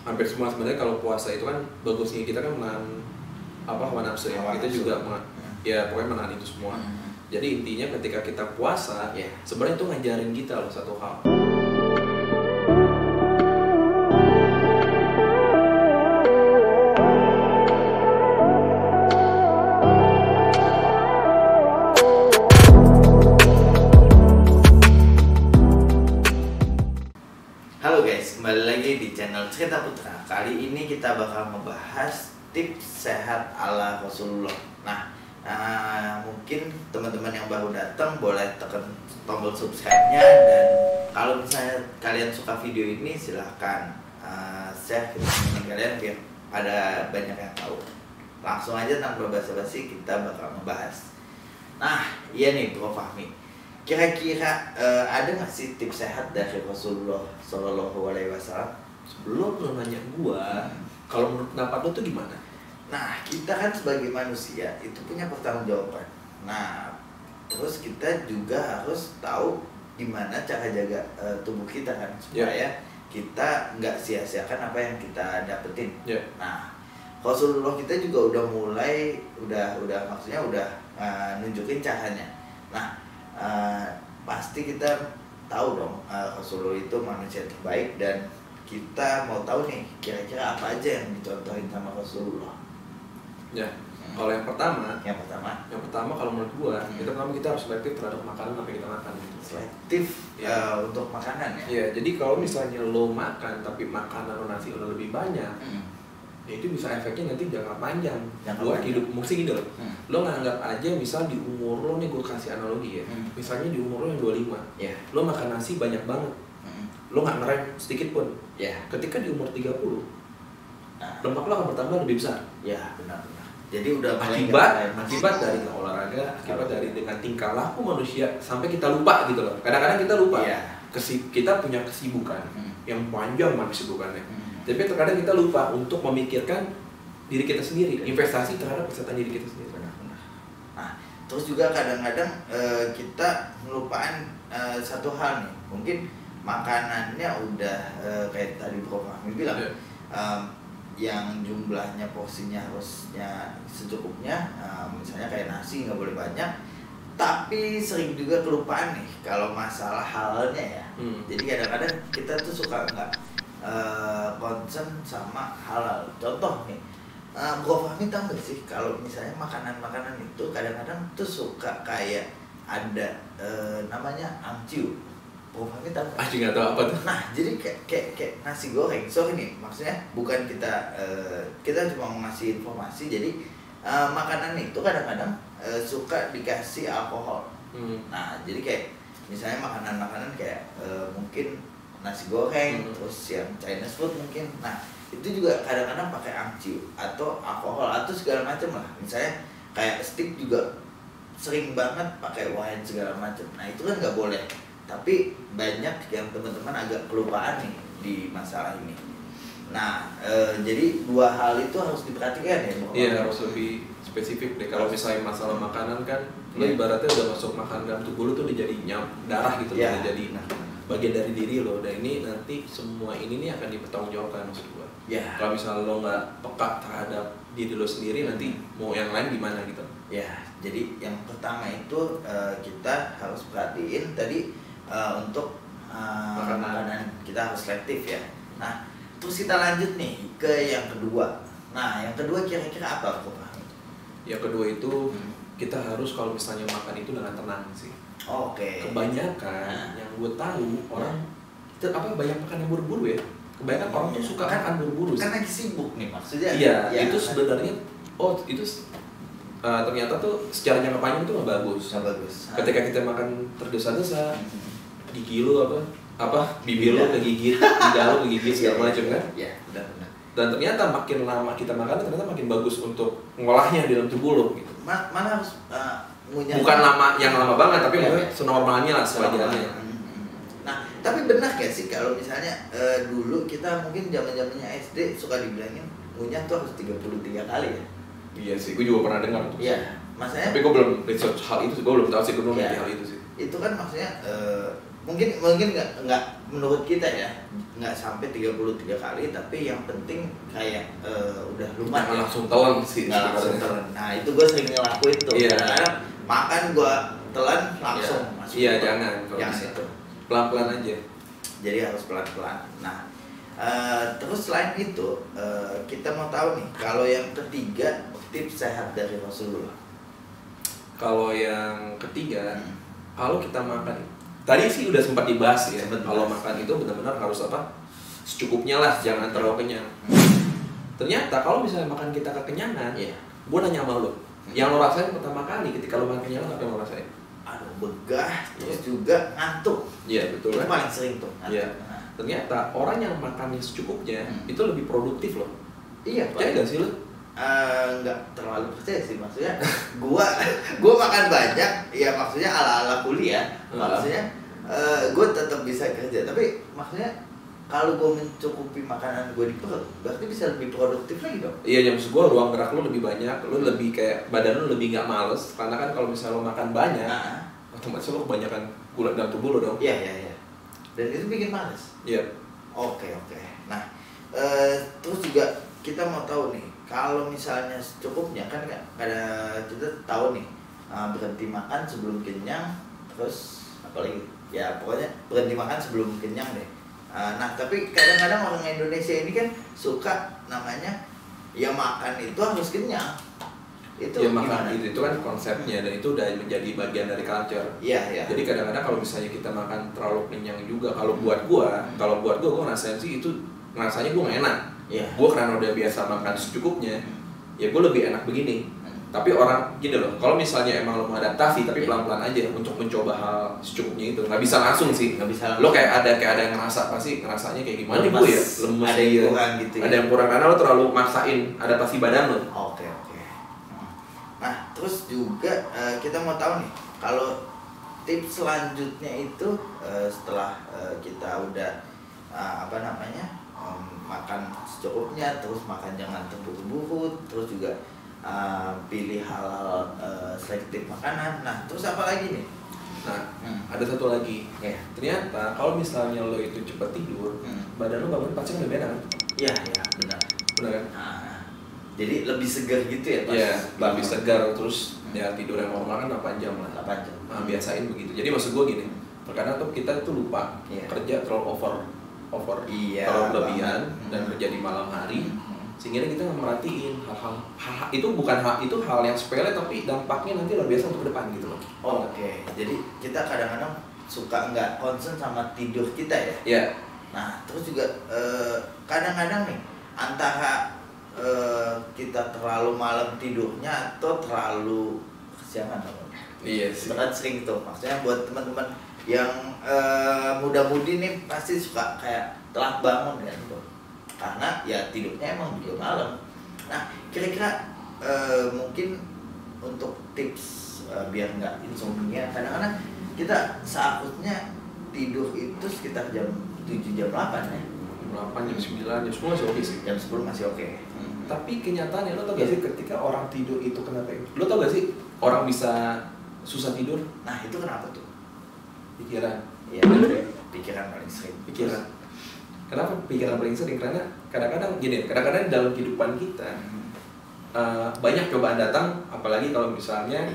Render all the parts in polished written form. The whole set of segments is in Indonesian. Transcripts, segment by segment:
hampir semua sebenarnya kalau puasa itu kan bagusnya kita kan menahan hawa nafsu ya. Kita juga ya pokoknya menahan itu semua. Jadi intinya ketika kita puasa, sebenarnya itu ngajarin kita loh satu hal. Halo guys, kembali lagi di channel Cerita Putra. Kali ini kita bakal membahas tips sehat ala Rasulullah. Mungkin teman-teman yang baru datang boleh tekan tombol subscribe-nya, dan kalau misalnya kalian suka video ini silahkan share ke teman-teman kalian biar ada banyak yang tahu. Langsung aja tanpa basa-basi kita bakal membahas. Iya nih Bro Fahmi. Kira-kira ada nggak sih tips sehat dari Rasulullah Shallallahu Alaihi Wasallam? Sebelum lo nanya gua, kalau menurut pendapat lo tuh gimana? Kita kan sebagai manusia itu punya pertanggungjawaban. Terus kita juga harus tahu gimana cara jaga tubuh kita kan, supaya kita nggak sia-siakan apa yang kita dapetin. Rasulullah kita juga udah mulai, maksudnya udah nunjukin caranya. Pasti kita tahu dong Rasulullah itu manusia terbaik, dan kita mau tahu nih kira-kira apa aja yang dicontohin sama Rasulullah. Kalau yang pertama kalau menurut gua, kita harus selektif terhadap makanan apa yang kita makan. Selektif untuk makanan ya? Iya, jadi kalau misalnya lo makan tapi makanan lo nasi udah lebih banyak, ya itu bisa efeknya nanti jangka panjang buat hidup. Mesti gini loh, lo nganggap aja misal di umur lo nih, gue kasih analogi ya, misalnya di umur lo yang 25, lo makan nasi banyak banget, lo nggak ngerem sedikit pun. Ketika di umur 30, lemak lo akan bertambah lebih besar. Benar. Jadi udah akibat dari olahraga, akibat dari dengan tingkah laku manusia, sampai kita lupa gitu loh. Kadang-kadang kita lupa. Kita punya kesibukan yang panjang banget kesibukannya. Tapi terkadang kita lupa untuk memikirkan diri kita sendiri, investasi terhadap kesehatan diri kita sendiri. Terus juga kadang-kadang kita melupakan satu hal nih. Mungkin makanannya udah kayak tadi Bro Fahmi bilang, yang jumlahnya porsinya harusnya secukupnya, misalnya kayak nasi nggak boleh banyak, tapi sering juga kelupaan nih kalau masalah halalnya ya. Jadi kadang-kadang kita tuh suka nggak concern sama halal. Contoh nih, Bro Fahmi tahu nggak sih kalau misalnya makanan-makanan itu kadang-kadang tuh suka kayak ada namanya amciu. Bro Fahmi tahu nggak? Nggak tahu apa tuh. Jadi kayak nasi goreng. Ini maksudnya bukan kita cuma ngasih informasi. Jadi makanan itu kadang-kadang suka dikasih alkohol. Jadi kayak misalnya makanan-makanan kayak mungkin nasi goreng, terus yang Chinese food mungkin. Itu juga kadang-kadang pakai amciu atau alkohol atau segala macam lah. Misalnya kayak steak juga sering banget pakai wine segala macam. Itu kan nggak boleh. Tapi banyak yang teman-teman agak kelupaan nih di masalah ini. Jadi dua hal itu harus diperhatikan ya. Iya, harus lebih spesifik deh. Kalau misalnya masalah makanan kan, lo ibaratnya udah masuk makan dalam tubuh lo tuh udah jadi darah gitu, udah jadi bagian dari diri lo. Dan ini nanti semua ini nih akan dipertanggungjawabkan, maksud gua. Kalau misalnya lo nggak peka terhadap diri lo sendiri, nanti mau yang lain gimana gitu. Jadi yang pertama itu kita harus perhatiin tadi untuk makanan kita harus selektif ya. Terus kita lanjut nih ke yang kedua. Yang kedua kira-kira apa Bro Fahmi? Yang kedua itu kita harus kalau misalnya makan itu dengan tenang sih. Kebanyakan yang gue tahu orang itu banyak makan yang buru-buru ya. Kebanyakan orang tuh suka makan buru-buru. Kan lagi sibuk nih maksudnya. Itu sebenarnya ternyata tuh secara jangka panjang itu nggak bagus. Ketika kita makan tergesa-gesa, gigi lu bibir lu kegigit, lidah lu kegigit segala macam kan? Benar. Dan ternyata makin lama kita makan, ternyata makin bagus untuk ngolahnya di dalam tubuh lo gitu. Mana harus bukan yang lama banget, tapi senormalnya lah, sewajarnya. Tapi benar gak sih kalau misalnya dulu kita mungkin zaman-zamannya SD suka dibilangin ngunyah tuh harus 33 kali ya? Iya sih, gue juga pernah dengar tuh. Maksudnya. Tapi gue belum research hal itu, gue belum tahu sih, gue belum ngerti hal itu sih. Itu kan maksudnya mungkin menurut kita ya nggak sampai 33 kali, tapi yang penting kayak udah lumayan langsung telan sih. Langsung telan. Nah itu gue sering ngelakuin tuh. Iya. Karena makan gue telan langsung masuk. Iya jangan. Jangan itu. Pelan-pelan aja. Jadi harus pelan-pelan. Nah terus selain itu kita mau tahu nih kalau yang ketiga tips sehat dari Rasulullah. Kalau yang ketiga, kalau kita makan, tadi sih udah sempat dibahas ya. Kalau makan itu benar-benar harus apa? Secukupnya lah, jangan terlalu kenyang. Ternyata kalau misalnya makan kita kekenyangan, gue nanya sama lo, yang lo rasain pertama kali ketika lo makan kenyang apa yang lo rasain? Aduh, begah, terus juga ngantuk. Iya betul. Itu paling sering tuh. Iya. Ternyata orang yang makannya secukupnya itu lebih produktif loh. Iya. Percaya gak sih lo? Nggak terlalu percaya sih, maksudnya gua makan banyak ya, maksudnya ala kuliah, maksudnya gue tetap bisa kerja, tapi maksudnya kalau gue mencukupi makanan gue di perut berarti bisa lebih produktif lagi dong. Iya, maksud gue ruang gerak lo lebih banyak, lo lebih kayak badan lo lebih nggak males, karena kan kalau misalnya lo makan banyak otomatis lo kebanyakan gula dalam tubuh lo dong. Iya dan itu bikin males. Iya. Oke. Nah terus juga kita mau tahu nih, kalau misalnya secukupnya kan ada, kita tahu nih berhenti makan sebelum kenyang, terus apalagi ya pokoknya berhenti makan sebelum kenyang deh. Nah tapi kadang-kadang orang Indonesia ini kan suka namanya ya makan itu harus kenyang. Itu ya makan itu kan konsepnya, dan itu udah menjadi bagian dari culture. Iya. Jadi kadang-kadang kalau misalnya kita makan terlalu kenyang juga, kalau buat gua ngerasain sih itu rasanya gua gak enak. Gue karena udah biasa makan secukupnya, ya gue lebih enak begini. Tapi orang gini loh, kalau misalnya emang lo mau adaptasi, tapi pelan-pelan aja untuk mencoba hal secukupnya itu, nggak bisa langsung sih. Nggak bisa langsung. Lo kayak ada yang ngerasa pasti ngerasanya kayak gimana nih gue ya, lemes. Ada yang kurang gitu. Ada yang kurang karena lo terlalu maksain adaptasi badan lo. Oke. Nah terus juga kita mau tahu nih, kalau tips selanjutnya itu setelah kita udah makan secukupnya, terus makan jangan terburu-buru, terus juga pilih halal selektif makanan. Nah terus apa lagi nih? Nah ada satu lagi. Ternyata kalau misalnya lo itu cepat tidur, badan lo bangun pasti lebih enak. Iya benar kan? Jadi lebih segar gitu ya? Iya, lebih segar, terus ya tidur yang normal kan 8 jam lah. 8 jam. Biasain begitu. Jadi maksud gue gini, terkadang tuh kita tuh lupa kerja terlalu over terlalu berlebihan dan kerja di malam hari, sehingga kita nggak merhatiin hal itu, bukan hal yang sepele, tapi dampaknya nanti luar biasa untuk ke depan gitu loh. Oke. Jadi kita kadang-kadang suka nggak concern sama tidur kita ya? Iya. Nah terus juga kadang-kadang nih antara kita terlalu malam tidurnya atau terlalu kesiangan. Iya sih. Berat sering tuh, maksudnya buat teman-teman yang muda-mudi nih pasti suka kayak telat bangun kan tuh, karena ya tidurnya emang juga malam. Nah kira-kira mungkin untuk tips biar nggak insomnia, kadang-kadang kita seharusnya tidur itu sekitar jam 7 jam 8 ya. 8, jam 9, jam 10 masih oke sih. Jam 10 masih oke. Tapi kenyataannya, lo tau gak sih ketika orang tidur itu kenapa? Lo tau gak sih orang bisa susah tidur? Nah itu kenapa tuh? Pikiran. Iya, pikiran paling sering. Pikiran. Kenapa pikiran paling sering? Karena kadang-kadang dalam kehidupan kita banyak cobaan datang, apalagi kalau misalnya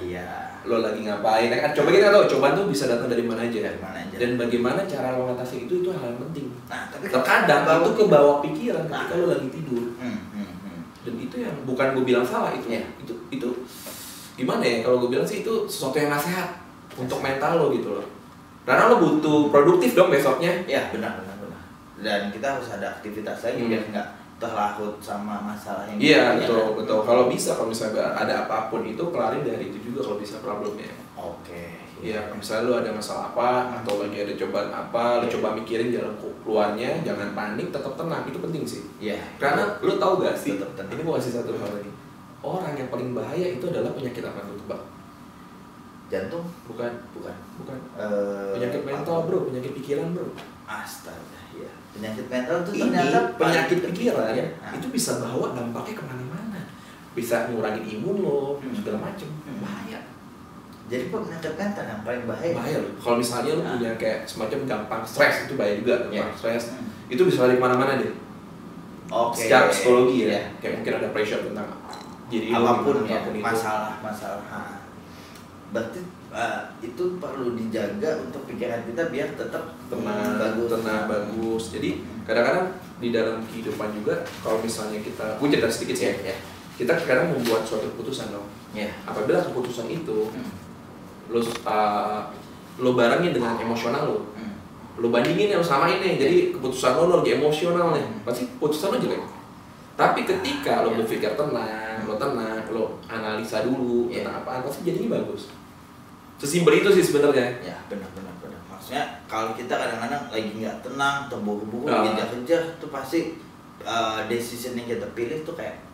lo lagi ngapain, kan coba kita tahu cobaan tuh bisa datang dari mana aja. Dan bagaimana cara lo mengatasi itu hal yang penting. Nah, tapi terkadang itu ke bawah pikiran ketika lo lagi tidur. Dan itu yang bukan gue bilang salah, itu gimana ya, kalau gue bilang sih itu sesuatu yang nggak sehat untuk mental lo gitu loh. Karena lo butuh produktif dong besoknya. Ya benar. Dan kita harus ada aktivitas lagi biar nggak terlarut sama masalah yang betul. Kalau misalnya ada apapun itu kelarin dari itu juga kalau bisa problemnya. Oke. Iya, misalnya lu ada masalah apa atau lagi ada cobaan apa, lu coba mikirin jalan keluarnya, jangan panik, tetap tenang, itu penting sih. Iya. Karena lu tahu gak sih? Tetap tenang. Ini gua kasih satu hal lagi. Orang yang paling bahaya itu adalah penyakit apa tuh, tebak? Jantung? Bukan. Penyakit mental, bro, penyakit pikiran, bro. Astaga, ya. Penyakit mental itu ternyata penyakit pikiran itu bisa bawa dampaknya kemana-mana. Bisa ngurangin imun lo, segala macem. Bahaya. Jadi penyakit mental yang paling bahaya. Bahaya loh. Kalau misalnya lu punya kayak semacam gampang stres, itu bahaya juga. Gampang stres, itu bisa lari kemana-mana deh. Secara psikologi ya, kayak mungkin ada pressure tentang jadi apapun itu. masalah. Berarti itu perlu dijaga untuk pikiran kita biar tetap tenang, bagus. Jadi kadang-kadang di dalam kehidupan juga, kalau misalnya kita, gue cerita sedikit sih ya, kita kadang membuat suatu keputusan dong. Apabila keputusan itu lo barengin dengan emosional lo bandingin yang sama ini, jadi keputusan lo lagi emosional nih, pasti keputusan lo jelek. Tapi ketika lo berpikir tenang, lo analisa dulu tentang apaan, pasti jadinya bagus. Sesimpel itu sih sebenarnya. Ya benar. Maksudnya kalau kita kadang-kadang lagi nggak tenang, terburu-buru, kejar-kejar, tuh pasti decision yang kita pilih tuh kayak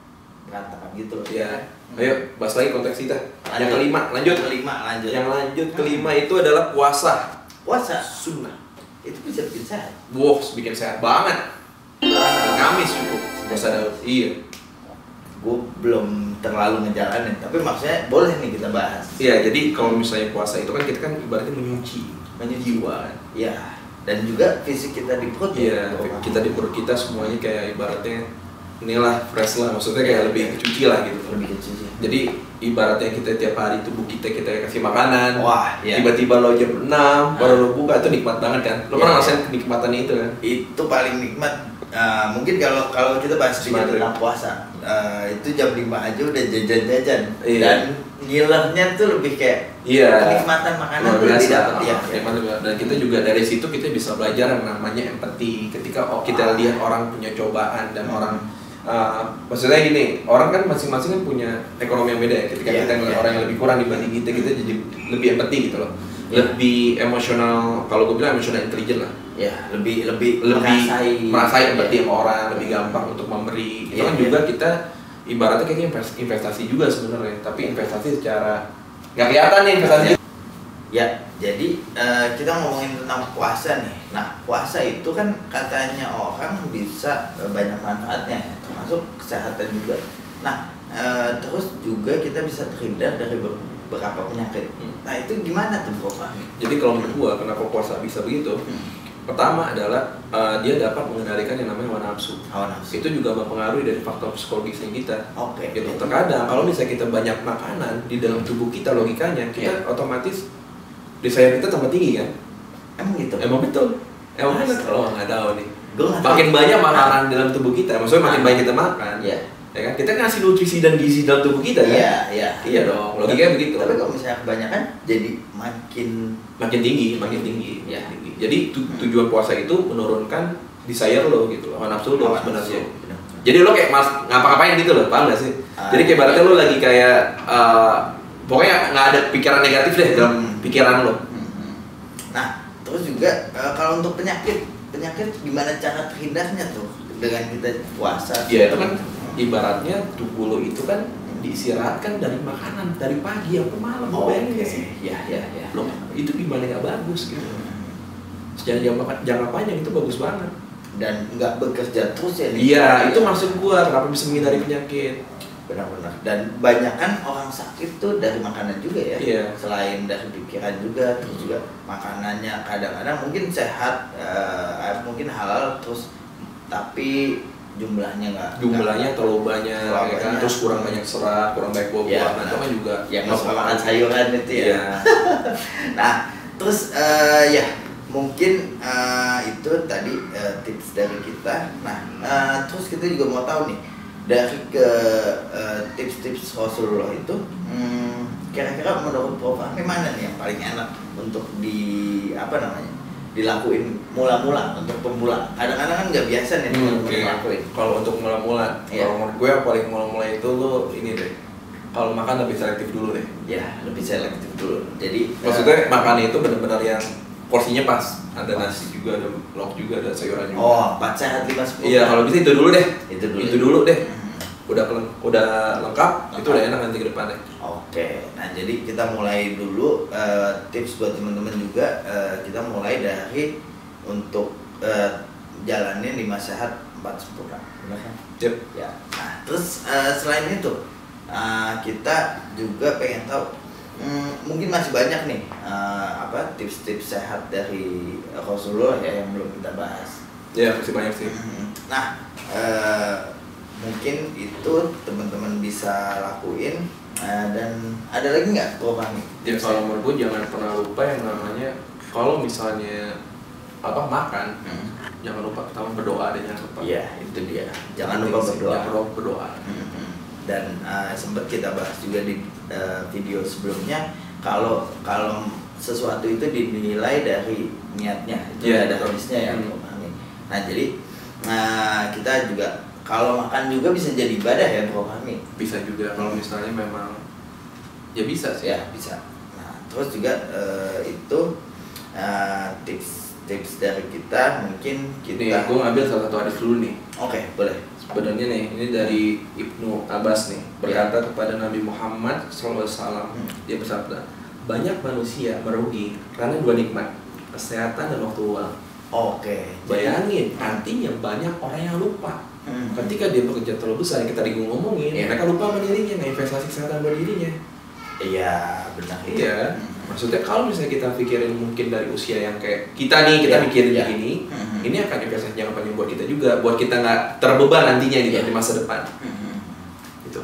berantakan gitu loh. Ya. Ayo bahas lagi konteks kita. Yang kelima, lanjut. Yang kelima itu adalah puasa. Sunnah. Itu bisa bikin sehat. Bikin sehat banget. Kamis cukup. Puasa Daud. Iya. Gue belum terlalu ngejalanin, tapi maksudnya boleh nih kita bahas. Iya, jadi kalau misalnya puasa itu kan kita kan ibaratnya menyuci jiwa. Iya. Dan juga fisik kita di perut. Iya, kita di perut kita semuanya kayak ibaratnya inilah fresh lah, maksudnya kayak lebih kecuci lah gitu. Lebih kecuci. Jadi ibaratnya kita tiap hari tubuh kita kasih makanan. Iya. Tiba-tiba lo jam 6 baru lo buka, itu nikmat banget kan. Lo pernah ngerasain kenikmatan itu kan? Itu paling nikmat. Mungkin kalau kita bahas sedikit tentang puasa, itu jam 5 aja udah jajan-jajan. Dan ngilernya tuh lebih kayak kenikmatan makanan tuh lebih dapat ya. Dan kita juga dari situ kita bisa belajar yang namanya empati. Ketika kita lihat orang punya cobaan dan orang maksudnya gini, orang kan masing-masing kan punya ekonomi yang beda ya. Ketika kita ngeliat orang yang lebih kurang dibanding kita jadi lebih empati gitu loh. Lebih emosional, kalau gue bilang emosional intelligent lah. Ya, lebih merasai empati sama orang, lebih gampang untuk memberi. Itu kan juga kita ibaratnya kayaknya investasi juga sebenarnya, tapi investasi secara nggak kelihatan nih investasinya. Ya, jadi kita ngomongin tentang puasa nih. Nah, puasa itu kan katanya orang bisa banyak manfaatnya, termasuk kesehatan juga. Nah, terus juga kita bisa terhindar dari beberapa penyakit. Nah, itu gimana tuh, Prof? Jadi kalau menurut gua, kenapa puasa bisa begitu? Pertama adalah dia dapat mengendalikan yang namanya hawa nafsu. Itu juga mempengaruhi dari faktor psikologisnya kita. Gitu. Terkadang kalau misalnya kita banyak makanan di dalam tubuh kita, logikanya kita otomatis desire kita tambah tinggi kan? Emang gitu? Emang betul. Emang betul. Kalau nggak tahu nih. Makin banyak makanan dalam tubuh kita, maksudnya makin banyak kita makan. Ya kan? Kita ngasih nutrisi dan gizi dalam tubuh kita kan? Iya dong. Logikanya begitu. Tapi kalau misalnya kebanyakan jadi makin tinggi. Jadi tujuan puasa itu menurunkan desire lo gitu loh, nafsu lo sebenarnya. Jadi lo kayak ngapa-ngapain gitu loh, paham gak sih? Jadi kayak berarti lo lagi kayak pokoknya nggak ada pikiran negatif deh dalam pikiran lo. Nah, terus juga kalau untuk penyakit gimana cara terhindarnya tuh dengan kita puasa? Ya itu kan ibaratnya tubuh lo itu kan diistirahatkan dari makanan dari pagi sampai malam. Bayangin gak sih? Iya. Lo itu gimana nggak bagus gitu? Secara jangka panjang itu bagus banget. Dan nggak bekerja terus ya? Iya, itu maksud gua kenapa bisa menghindari penyakit. Benar-benar. Dan banyak kan orang sakit tuh dari makanan juga ya. Iya. Selain dari pikiran juga, terus juga makanannya kadang-kadang mungkin sehat, mungkin halal, terus tapi jumlahnya terlalu banyak, ya kan? Terus kurang banyak serat, kurang banyak buah-buahan, itu kan juga yang nggak makan sayuran itu ya. Nah, terus mungkin itu tadi tips dari kita. Nah, terus kita juga mau tahu nih dari tips-tips Rasulullah itu, kira-kira menurut Prof Fahmi mana nih yang paling enak untuk dilakuin mula-mula untuk pemula? Kadang-kadang kan nggak biasa nih ngelakuin. Kalau untuk mula-mula, kalau menurut gue yang paling mula-mula itu lo ini deh. Kalau makan lebih selektif dulu deh. Ya, lebih selektif dulu. Jadi maksudnya makan itu benar-benar yang porsinya pas. Ada nasi juga, ada lauk juga, ada sayuran juga. Oh, 4 sehat 5 10. Iya, kalau bisa itu dulu deh. Itu dulu deh. Udah lengkap, itu udah enak nanti ke depannya. Oke, nah jadi kita mulai dulu tips buat teman-teman juga. Kita mulai dari untuk jalanin 5 sehat 4 sempurna, benar kan? Yep. Ya. Nah, terus selain itu kita juga pengen tahu Mungkin masih banyak nih tips-tips sehat dari Rasulullah ya yang belum kita bahas. Ya masih banyak sih. Nah mungkin itu teman-teman bisa lakuin. Dan ada lagi nggak Bro Fahmi? Ya kalau menurut gue jangan pernah lupa yang namanya kalau misalnya makan, jangan lupa pertama berdoa dan jangan lupa. Iya itu dia. Jangan lupa berdoa. Jangan lupa berdoa. Dan sempat kita bahas juga di video sebelumnya kalau sesuatu itu dinilai dari niatnya. Itu ada hadisnya ya Bro Fahmi. Nah jadi kita juga kalau makan juga bisa jadi ibadah ya Bro Fahmi? Bisa juga kalau misalnya memang ya bisa sih. Ya bisa. Nah terus juga itu tips dari kita mungkin kita. Nih gue ngambil salah satu hadis dulu nih. Oke, boleh. Sebenarnya nih ini dari Ibnu Abbas nih berkata kepada Nabi Muhammad SAW. Dia bersabda, banyak manusia merugi karena dua nikmat, kesehatan dan waktu luang. Oke. Bayangin nantinya banyak orang yang lupa. Ketika dia bekerja terlalu besar, yang kita tadi ngomongin, mereka lupa sama dirinya, investasi kesehatan buat dirinya. Iya, benar. Iya. Maksudnya kalau misalnya kita pikirin mungkin dari usia yang kayak kita nih, kita mikirin begini, ini akan investasi jangka panjang buat kita juga, buat kita nggak terbeban nantinya di masa depan. Itu.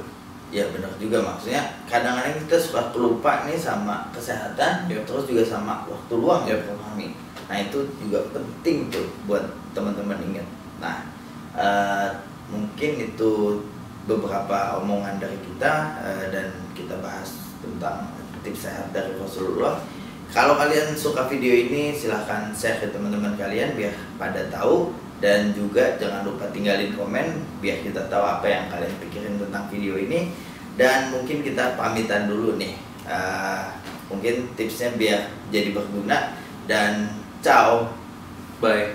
Ya benar juga, maksudnya kadang-kadang kita suka lupa nih sama kesehatan, terus juga sama waktu luang ya Bro Fahmi. Nah itu juga penting tuh buat teman-teman ingat. Nah mungkin itu beberapa omongan dari kita dan kita bahas tentang tips sehat dari Rasulullah. Kalau kalian suka video ini silahkan share ke teman-teman kalian biar pada tahu, dan juga jangan lupa tinggalin komen biar kita tahu apa yang kalian pikirin tentang video ini. Dan mungkin kita pamitan dulu nih, mungkin tipsnya biar jadi berguna, dan ciao, bye.